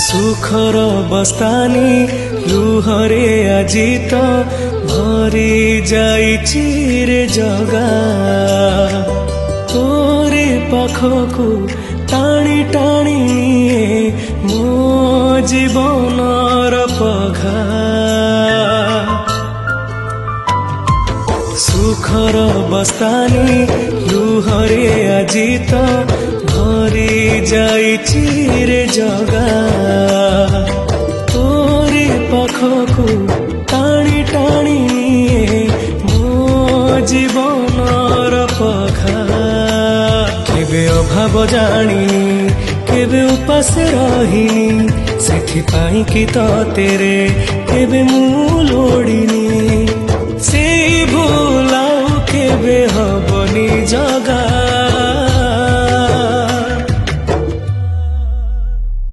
सुखर बस्तानी लुहरे आजी तो भरी जाइछि रे जगा तोरे पाखकु टाणी टाणी निए मो जीवनर पघा सुखर बस्तानी लुहरे आजी तो भरी जाइछि रे जगा तोरे पाखकु टाणी टाणी निए मो जीवनर पघा केबे अभाव जानिनी केबे उपास रहिनी सेथिपाई कि तेरे केबे मु लोडिनी से भूल केबे हबनी जगा।